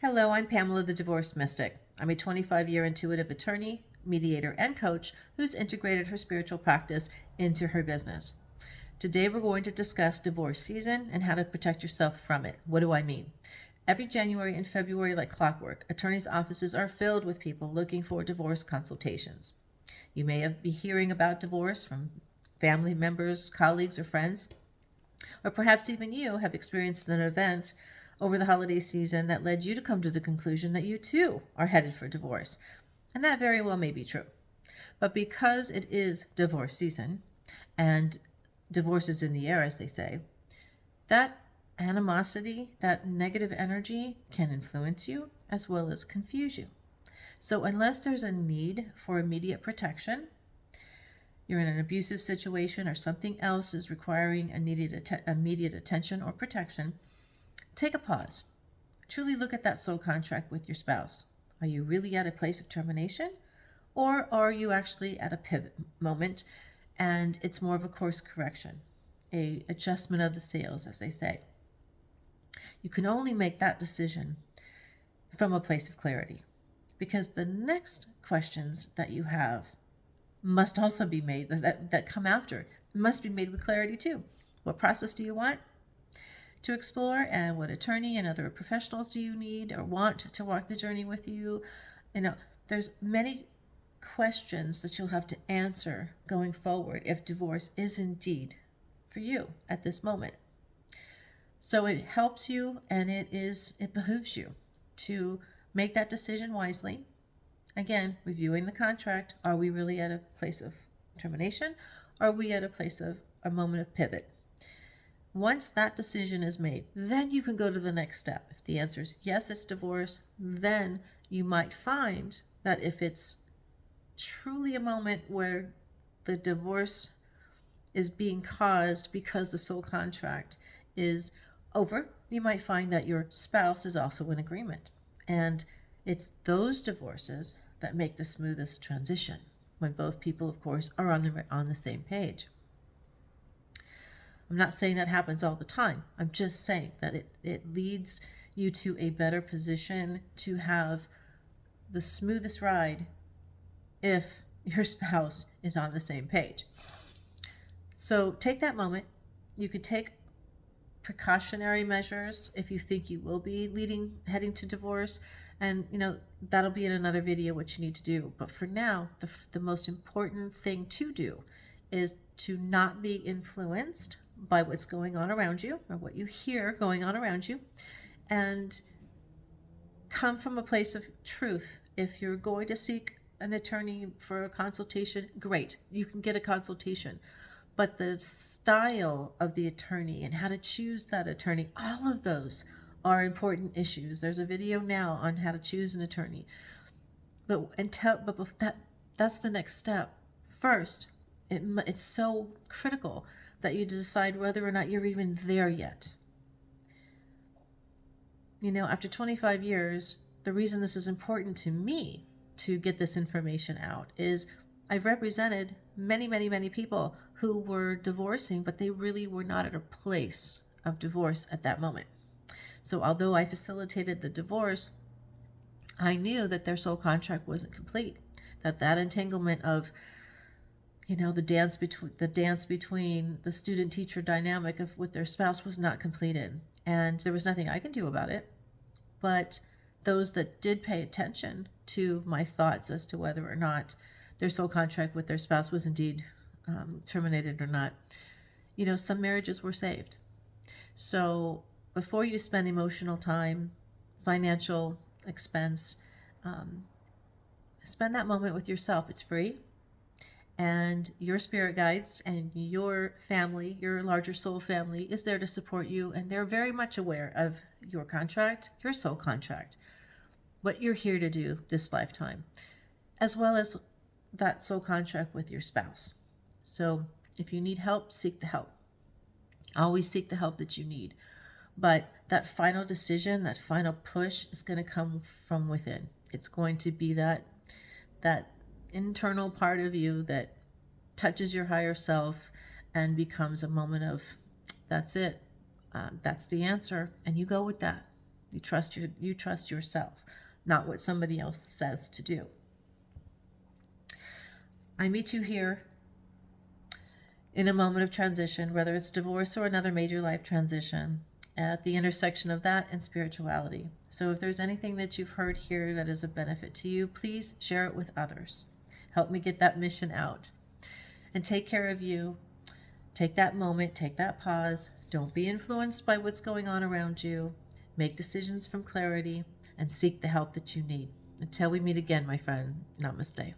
Hello, I'm Pamela, the Divorce Mystic. I'm a 25-year intuitive attorney, mediator, and coach who's integrated her spiritual practice into her business. Today, we're going to discuss divorce season and how to protect yourself from it. What do I mean? Every January and February, like clockwork, attorneys' offices are filled with people looking for divorce consultations. You may be hearing about divorce from family members, colleagues, or friends. Or perhaps even you have experienced an event over the holiday season that led you to come to the conclusion that you too are headed for divorce. And that very well may be true. But because it is divorce season, and divorce is in the air, as they say, that animosity, that negative energy can influence you as well as confuse you. So unless there's a need for immediate protection, you're in an abusive situation, or something else is requiring immediate attention or protection, take a pause. Truly look at that soul contract with your spouse. Are you really at a place of termination? Or are you actually at a pivot moment and it's more of a course correction, a adjustment of the sails, as they say? You can only make that decision from a place of clarity, because the next questions that you have must also be made, that come after, must be made with clarity too. What process do you want to explore, and what attorney and other professionals do you need or want to walk the journey with you? There's many questions that you'll have to answer going forward if divorce is indeed for you at this moment. So it helps you, and it behooves you to make that decision wisely. Again, reviewing the contract. Are we really at a place of termination? Are we at a place of a moment of pivot? Once that decision is made, then you can go to the next step. If the answer is yes, it's divorce, then you might find that if it's truly a moment where the divorce is being caused because the soul contract is over, you might find that your spouse is also in agreement. And it's those divorces that make the smoothest transition, when both people, of course, are on the same page. I'm not saying that happens all the time. I'm just saying that it leads you to a better position to have the smoothest ride if your spouse is on the same page. So take that moment. You could take precautionary measures if you think you will be heading to divorce. And, that'll be in another video what you need to do. But for now, the most important thing to do is to not be influenced by what's going on around you, or what you hear going on around you, and come from a place of truth. If you're going to seek an attorney for a consultation, great, you can get a consultation. But the style of the attorney and how to choose that attorney, all of those are important issues. There's a video now on how to choose an attorney. That's the next step. First, it's so critical that you decide whether or not you're even there yet. After 25 years, the reason this is important to me to get this information out is I've represented many, many, many people who were divorcing, but they really were not at a place of divorce at that moment. So although I facilitated the divorce, I knew that their soul contract wasn't complete, that entanglement of the dance between the student-teacher dynamic with their spouse was not completed, and there was nothing I could do about it. But those that did pay attention to my thoughts as to whether or not their soul contract with their spouse was indeed terminated or not, some marriages were saved. So before you spend emotional time, financial expense, spend that moment with yourself. It's free. And your spirit guides and your family, your larger soul family, is there to support you. And they're very much aware of your contract, your soul contract, what you're here to do this lifetime, as well as that soul contract with your spouse. So if you need help, seek the help. Always seek the help that you need. But that final decision, that final push is going to come from within. It's going to be that internal part of you that touches your higher self and becomes a moment of, that's it. That's the answer. And you go with that. You trust yourself, not what somebody else says to do. I meet you here in a moment of transition, whether it's divorce or another major life transition, at the intersection of that and spirituality. So if there's anything that you've heard here that is a benefit to you, please share it with others. Help me get that mission out. And take care of you. Take that moment, take that pause. Don't be influenced by what's going on around you. Make decisions from clarity and seek the help that you need. Until we meet again, my friend, namaste.